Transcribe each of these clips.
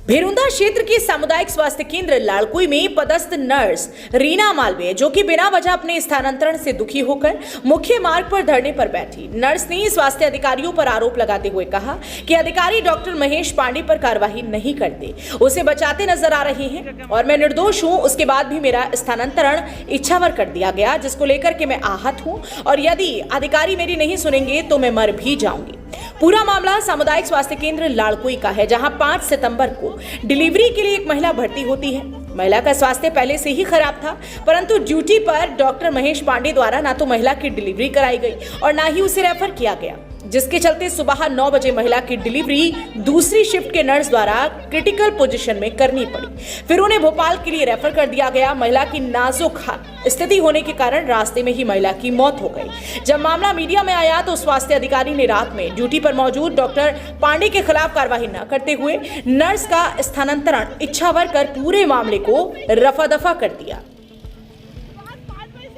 भेरुंदा क्षेत्र के सामुदायिक स्वास्थ्य केंद्र लाड़कुई में पदस्थ नर्स रीना मालवीय, जो कि बिना वजह अपने स्थानांतरण से दुखी होकर मुख्य मार्ग पर धरने पर बैठी। नर्स ने स्वास्थ्य अधिकारियों पर आरोप लगाते हुए कहा कि अधिकारी डॉक्टर महेश पांडे पर कार्रवाई नहीं करते, उसे बचाते नजर आ रहे हैं और मैं निर्दोष हूं। उसके बाद भी मेरा स्थानांतरण इच्छावर कर दिया गया, जिसको लेकर के मैं आहत हूं और यदि अधिकारी मेरी नहीं सुनेंगे तो मैं मर भी जाऊंगी। पूरा मामला सामुदायिक स्वास्थ्य केंद्र लाड़कुई का है, जहां 5 सितंबर को डिलीवरी के लिए एक महिला भर्ती होती है। महिला का स्वास्थ्य पहले से ही खराब था, परंतु ड्यूटी पर डॉक्टर महेश पांडे द्वारा ना तो महिला की डिलीवरी कराई गई और ना ही उसे रेफर किया गया, जिसके चलते सुबह 9 बजे महिला की डिलीवरी दूसरी शिफ्ट के नर्स द्वारा क्रिटिकल पोजीशन में करनी पड़ी। फिर उन्हें भोपाल के लिए रेफर कर दिया गया। महिला की नाजुक स्थिति होने के कारण रास्ते में ही महिला की मौत हो गई। जब मामला मीडिया में आया तो स्वास्थ्य अधिकारी ने रात में ड्यूटी पर मौजूद डॉक्टर पांडे के खिलाफ कार्रवाई न करते हुए नर्स का स्थानांतरण इच्छावर कर पूरे मामले को रफा दफा कर दिया।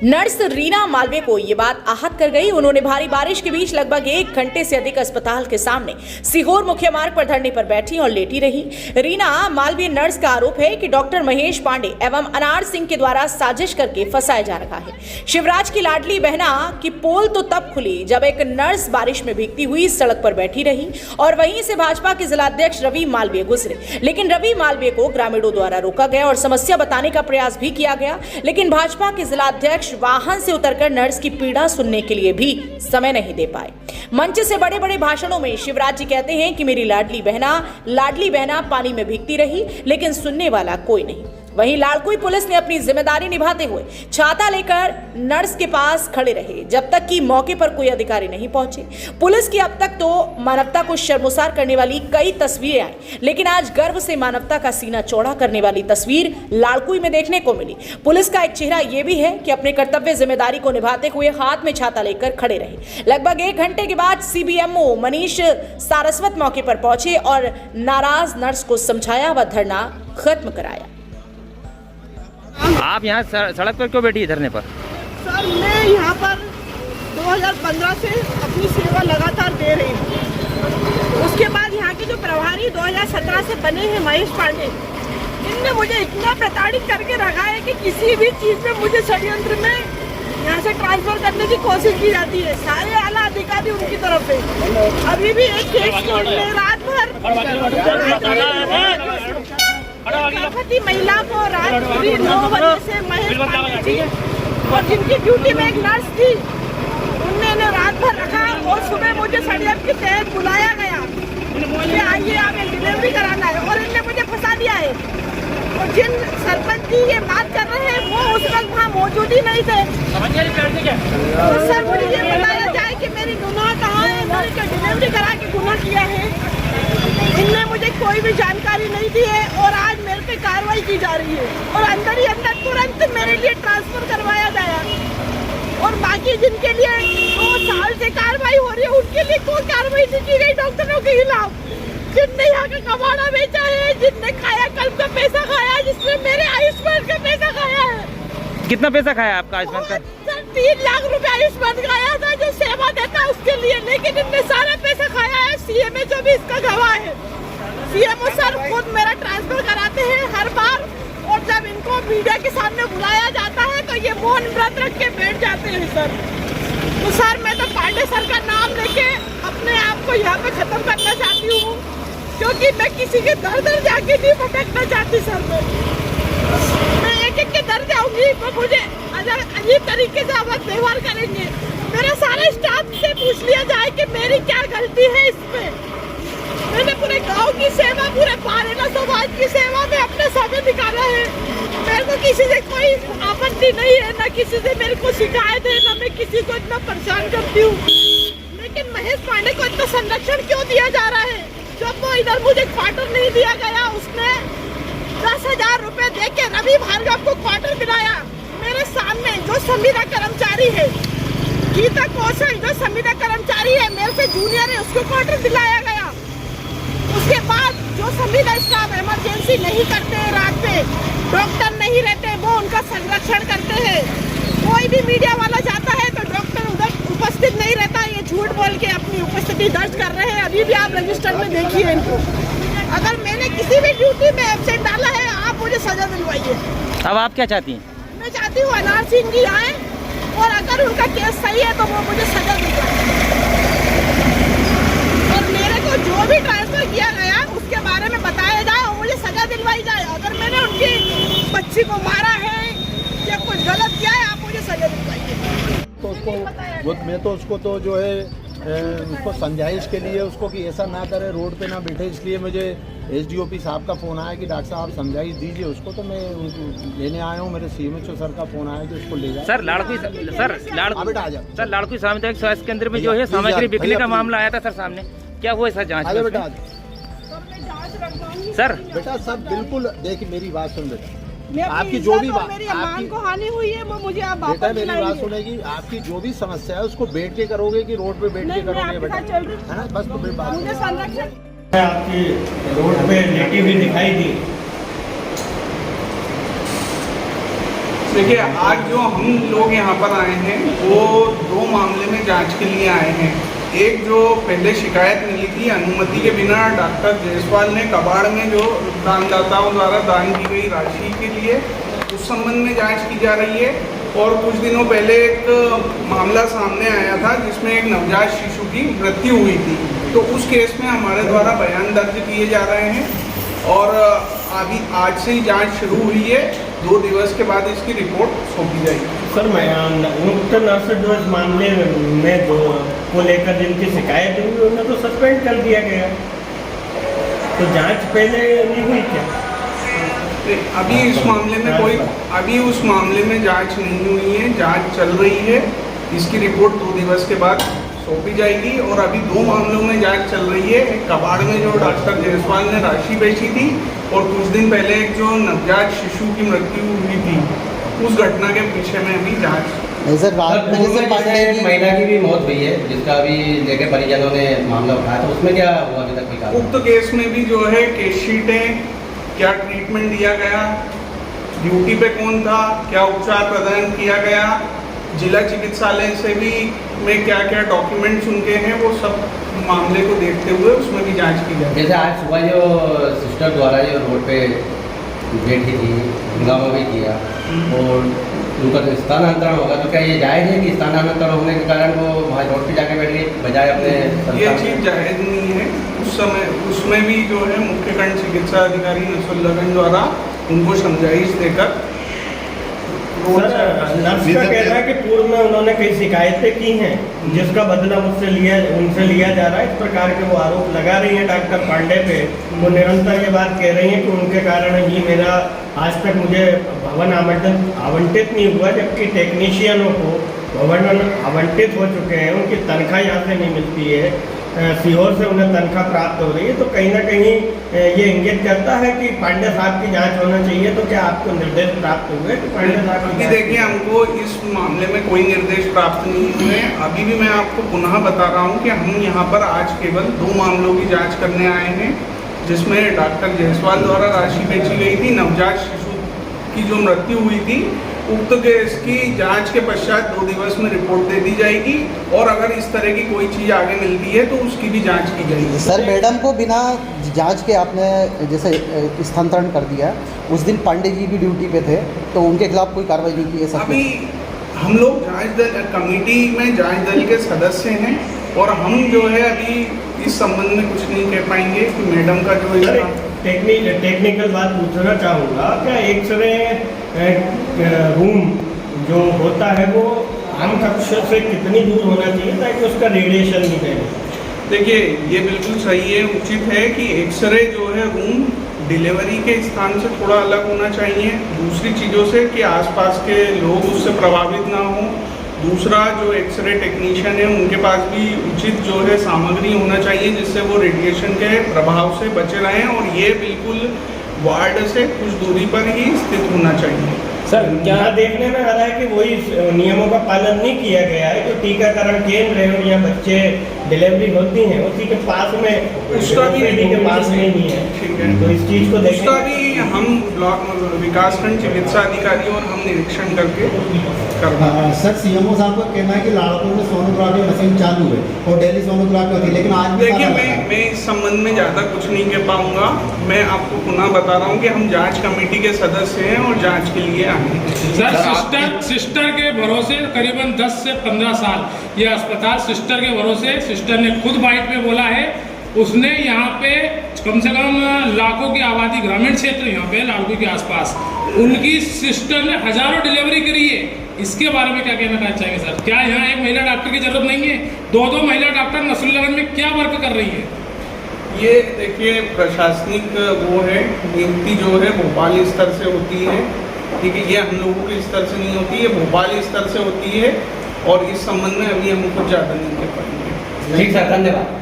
नर्स रीना मालवीय को ये बात आहत कर गई। उन्होंने भारी बारिश के बीच लगभग 1 घंटे से अधिक अस्पताल के सामने सीहोर मुख्य मार्ग पर धरने पर बैठी और लेटी रही। रीना मालवीय नर्स का आरोप है कि डॉक्टर महेश पांडे एवं अनार सिंह के द्वारा साजिश करके फंसाया जा रहा है। शिवराज की लाडली बहना की पोल तो तब खुली जब एक नर्स बारिश में भीगती हुई सड़क पर बैठी रही और वहीं से भाजपा के जिलाध्यक्ष रवि मालवीय गुजरे, लेकिन रवि मालवीय को ग्रामीणों द्वारा रोका गया और समस्या बताने का प्रयास भी किया गया, लेकिन भाजपा के जिलाध्यक्ष वाहन से उतरकर नर्स की पीड़ा सुनने के लिए भी समय नहीं दे पाए। मंच से बड़े बड़े भाषणों में शिवराज जी कहते हैं कि मेरी लाडली बहना पानी में भीगती रही, लेकिन सुनने वाला कोई नहीं। वहीं लाड़कुई पुलिस ने अपनी जिम्मेदारी निभाते हुए छाता लेकर नर्स के पास खड़े रहे जब तक कि मौके पर कोई अधिकारी नहीं पहुंचे। पुलिस की अब तक तो मानवता को शर्मसार करने वाली कई तस्वीरें आई, लेकिन आज गर्व से मानवता का सीना चौड़ा करने वाली तस्वीर लाड़कुई में देखने को मिली। पुलिस का एक चेहरा यह भी है कि अपने कर्तव्य जिम्मेदारी को निभाते हुए हाथ में छाता लेकर खड़े रहे। लगभग 1 घंटे के बाद CBMO मनीष सारस्वत मौके पर पहुंचे और नाराज नर्स को समझाया व धरना खत्म कराया। आप यहाँ सड़क पर क्यों बैठी है धरने पर? सर, मैं यहाँ पर 2015 से अपनी सेवा लगातार दे रही हूँ। उसके बाद यहाँ के जो प्रभारी 2017 से बने हैं महेश पांडे, इनने मुझे इतना प्रताड़ित करके रखा है कि किसी भी चीज़ में मुझे षड्यंत्र में यहाँ से ट्रांसफर करने की कोशिश की जाती है। सारे आला अधिकारी उनकी तरफ है। अभी भी एक केस कोर्ट में रात भर गर्भवती महिला को रात पूरी 9 बजे से महेश पांडे जी और जिनकी ड्यूटी में एक नर्स थी, उन्होंने रात भर रखा और सुबह मुझे षड्यंत्र के तहत बुलाया गया कि आइए आप डिलीवरी कराना है और इनने मुझे फंसा दिया है। और जिन सरपंच जी ये बात कर रहे हैं वो उस वक्त वहाँ मौजूद ही नहीं थे। तो सर, मुझे ये बताया जाए कि मेरी गुनाह कहाँ है, मैंने क्या डिलीवरी करा के गुनाह किया है। इनने मुझे कोई भी जानकारी नहीं दी है और आज मेरे पे कार्रवाई की जा रही है और अंदर ही अंदर तुरंत मेरे लिए ट्रांसफर करवाया गया। और बाकी जिनके लिए 2 साल से कार्रवाई हो रही है, उनके लिए कोई कार्रवाई नहीं की गई डॉक्टरों के खिलाफ। जिनने यहाँ का कबाड़ा बेचा है, जिनने खाया कल का पैसा खाया, जिसने मेरे आयुष्मान का पैसा खाया है। कितना पैसा खाया आपका आयुष्मान का? सर, 3 लाख रुपए आयुष्मान खाया था जो सेवा देता है उसके लिए, लेकिन इनने सारा पैसा खाया है। CMA जो भी इसका गवाह है, CMO सर खुद मेरा ट्रांसफर कराते हैं हर बार और जब इनको मीडिया के सामने बुलाया जाता है तो ये मौन व्रत रख के बैठ जाते हैं सर। तो सर, मैं तो पांडे सर का नाम लेके अपने आप को यहाँ पे खत्म करना चाहती हूँ, क्योंकि मैं किसी के दर जाके नहीं भटकना चाहती सर। मैं एक के दर जाऊंगी तो मुझे अजीब तरीके से आप व्यवहार करेंगे। मेरा सारे स्टाफ से पूछ लिया जाए कि मेरी क्या गलती है इसमें। मैंने पूरे गांव की सेवा, पूरे पारेला समाज की सेवा में अपने समय निकाला है। मेरे को किसी से कोई आपत्ति नहीं है, न किसी से मेरे को शिकायत है, न मैं किसी को इतना परेशान करती हूँ। लेकिन महेश पांडे को इतना संरक्षण क्यों दिया जा रहा है? जब वो इधर मुझे क्वार्टर नहीं दिया गया, उसने 10,000 रुपए दे के रवि भार्गव को क्वार्टर दिलाया। मेरे सामने जो संविदा कर्मचारी है, गीता कौशल जो संविदा कर्मचारी है, मेरे से जूनियर है, उसको क्वार्टर दिलाया गया। उसके बाद जो संविदा स्टाफ इमरजेंसी नहीं करते, रात पे डॉक्टर नहीं रहते, वो उनका संरक्षण करते हैं। कोई भी मीडिया वाला जाता है तो डॉक्टर उधर उपस्थित नहीं रहता, ये झूठ बोल के अपनी उपस्थिति दर्ज कर रहे हैं। अभी भी आप रजिस्टर में देखिए इनको। अगर मैंने किसी भी ड्यूटी में एब्सेंट डाला है, आप मुझे सजा दिलवाइए। अब आप क्या चाहती हैं? मैं चाहती हूँ अनार सिंह जी आए और अगर उनका केस सही है तो वो मुझे सजा दिलवाए, और मेरे को जो भी ट्रांसफर किया गया उसके बारे में बताया जाए और मुझे सजा दिलवाई जाए। अगर मैंने उनकी बच्ची को मारा है या कुछ गलत किया है, आप मुझे सजा दिलवाइए। तो उसको मैं तो उसको तो जो है उसको समझाइश के लिए उसको कि ऐसा ना करे, रोड पे ना बैठे, इसलिए मुझे एसडीओपी साहब का फ़ोन आया कि डॉक्टर साहब समझाइश दीजिए उसको, तो मैं उनको लेने आया हूँ। मेरे सीएमएचओ सर का फ़ोन आया कि उसको ले जाए। सर लाड़कुई सामुदायिक स्वास्थ्य केंद्र में जो है सामग्री बिकने का मामला आया था सर सामने, क्या हुआ सर जाँच? आजा बेटा, सर बेटा सब बिल्कुल देखिए, मेरी बात सुन बेटा, मैं अपनी आपकी जो भी इज्जत और बात, मेरी मान को हानि हुई है वो मुझे आप बेटा वापस मेरी बात दिलाइए। सुनेगी, आपकी जो भी समस्या है उसको बैठ के करोगे कि रोड पे बैठ के नहीं, मैं करोगे आपके बेटा, साथ चल रही हूँ। है ना? बस तो फिर बात मुझे संरक्षण आपकी रोड पे लेटी हुई दिखाई दी। देखिए, आज जो हम लोग यहाँ पर आए हैं वो 2 मामले में जांच के लिए आए हैं। एक जो पहले शिकायत मिली थी, अनुमति के बिना डॉक्टर जायसवाल ने कबाड़ में जो दानदाताओं द्वारा दान की गई राशि के लिए, उस संबंध में जांच की जा रही है। और कुछ दिनों पहले एक मामला सामने आया था जिसमें एक नवजात शिशु की मृत्यु हुई थी, तो उस केस में हमारे द्वारा बयान दर्ज किए जा रहे हैं और अभी आज से ही जांच शुरू हुई है। 2 दिवस के बाद इसकी रिपोर्ट सौंपी जाएगी। सर मैं मुक्त नर्स जो इस मामले में जो को लेकर जिनकी शिकायत हुई उन्हें तो सस्पेंड कर दिया गया, तो जांच पहले नहीं हुई क्या? अभी इस मामले में उस मामले में जांच नहीं हुई है, जांच चल रही है। इसकी रिपोर्ट 2 दिवस के बाद सौंपी जाएगी और अभी 2 मामलों में जांच चल रही है। एक कबाड़ में जो डॉक्टर जायसवाल ने राशि बेची थी और कुछ दिन पहले एक जो नवजात शिशु की मृत्यु हुई थी, उस घटना के पीछे में भी जांच। सर रात में जैसे एक महिला की भी मौत हुई है जिसका अभी लेके परिजनों ने मामला उठाया, तो उसमें क्या हुआ अभी तक? कोई उक्त केस में भी जो है केस शीटें, क्या ट्रीटमेंट दिया गया, ड्यूटी पे कौन था, क्या उपचार प्रदान किया गया, जिला चिकित्सालय से भी में क्या क्या डॉक्यूमेंट्स उनके हैं, वो सब मामले को देखते हुए उसमें भी जांच की जाए। जैसे आज सुबह जो सिस्टर द्वारा जो रोड पे बैठी थी, हंगामा भी किया और उनका स्थानांतरण होगा, तो क्या ये जायज़ है कि स्थानांतरण होने के कारण वो वहाँ रोड पे जाके बैठ गई बजाय अपने? ये चीज़ जायज़ नहीं है। उस समय उसमें भी जो है मुख्य खंड चिकित्सा अधिकारी नसरुल्लाहगंज द्वारा उनको समझाइश देकर नर्स का कहना है कि पूर्व में उन्होंने कई शिकायतें की हैं जिसका बदला उनसे लिया जा रहा है। इस प्रकार के वो आरोप लगा रही हैं डॉक्टर पांडे पे। वो निरंतर ये बात कह रही हैं कि उनके कारण ही मेरा आज तक मुझे भवन आवंटित नहीं हुआ, जबकि टेक्नीशियनों को भवन आवंटित हो चुके हैं, उनकी तनख्वाह यहाँ से नहीं मिलती है, सीहोर से उन्हें तनख्वाह प्राप्त हो रही है। तो कहीं ना कहीं ये इंगित करता है कि पांडे साहब की जांच होना चाहिए। तो क्या आपको निर्देश प्राप्त हुए कि पांडे साहब की? देखिए, हमको इस मामले में कोई निर्देश प्राप्त नहीं हुए। अभी भी मैं आपको पुनः बता रहा हूँ कि हम यहाँ पर आज केवल 2 मामलों की जाँच करने आए हैं, जिसमें डॉक्टर जायसवाल द्वारा राशि बेची गई थी, नवजात शिशु की जो मृत्यु हुई थी। उक्त केस की जांच के पश्चात 2 दिवस में रिपोर्ट दे दी जाएगी और अगर इस तरह की कोई चीज़ आगे मिलती है तो उसकी भी जांच की जाएगी। सर मैडम को बिना जांच के आपने जैसे स्थानांतरण कर दिया, उस दिन पांडे जी भी ड्यूटी पे थे, तो उनके खिलाफ कोई कार्रवाई नहीं की है? सब अभी हम लोग जांच दल कमेटी में जांच दल के सदस्य हैं और हम जो है अभी इस संबंध में कुछ नहीं कह पाएंगे कि मैडम का जो टेक्निकल बात पूछना चाहूँगा, क्या एक्सरे रूम जो होता है वो आम कक्ष से कितनी दूर होना चाहिए ताकि उसका रेडिएशन नहीं फैले? देखिए, ये बिल्कुल सही है, उचित है कि एक्सरे जो है रूम डिलीवरी के स्थान से थोड़ा अलग होना चाहिए, दूसरी चीज़ों से कि आसपास के लोग उससे प्रभावित ना हों। दूसरा, जो एक्सरे टेक्नीशियन है उनके पास भी उचित जो है सामग्री होना चाहिए जिससे वो रेडिएशन के प्रभाव से बचे रहें और ये बिल्कुल वार्ड से कुछ दूरी पर ही स्थित होना चाहिए। सर क्या देखने में आ रहा है कि वही नियमों का पालन नहीं किया गया है, तो टीकाकरण केंद्र है या बच्चे डिलीवरी होती हैं उसी के पास में उसका भी OPD के पास में ही है। ठीक है। तो इस चीज़ को उसका देखें। भी हम ब्लॉक विकासखंड चिकित्सा अधिकारी और हम निरीक्षण करके करवाएं। सर सीएमओ साहब का कहना है कि लाड़पुर में सोनोग्राफी मशीन चालू है और डेली सोनोग्राफी होती है, लेकिन आज भी देखिए सारा लगा है। मैं इस संबंध में ज़्यादा कुछ नहीं कह पाऊंगा। मैं आपको पुनः बता रहा हूं कि हम जांच कमेटी के सदस्य हैं और जांच के लिए आए हैं। सर सिस्टर के भरोसे करीबन 10 से 15 साल ये अस्पताल सिस्टर के भरोसे, सिस्टर ने खुद बाइट में बोला है, उसने यहाँ पे कम से कम लाखों की आबादी ग्रामीण क्षेत्र यहाँ पे लालपुर के आसपास, उनकी सिस्टर ने हजारों डिलीवरी करी है। इसके बारे में क्या कहना चाहेंगे सर? क्या यहाँ एक महिला डॉक्टर की जरूरत नहीं है? दो महिला डॉक्टर नसरुल्लागंज में क्या वर्क कर रही है? ये देखिए प्रशासनिक वो है, नियुक्ति जो है भोपाल स्तर से होती है, ठीक है। ये हम लोगों के स्तर से नहीं होती है, भोपाल स्तर से होती है और इस संबंध में अभी हम कुछ ज़्यादा नहीं कह पाएंगे। ठीक सर, धन्यवाद।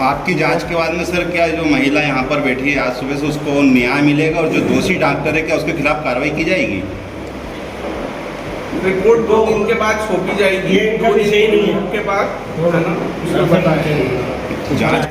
आपकी जांच के बाद में सर क्या जो महिला यहाँ पर बैठी है आज सुबह से उसको न्याय मिलेगा और जो दोषी डॉक्टर है क्या उसके खिलाफ कार्रवाई की जाएगी? रिपोर्ट 2 दिन के बाद सौंपी जाएगी। ये इनका 2 दिन विषय नहीं है। के बाद है ना, उसमें बताया जाएगा। जांच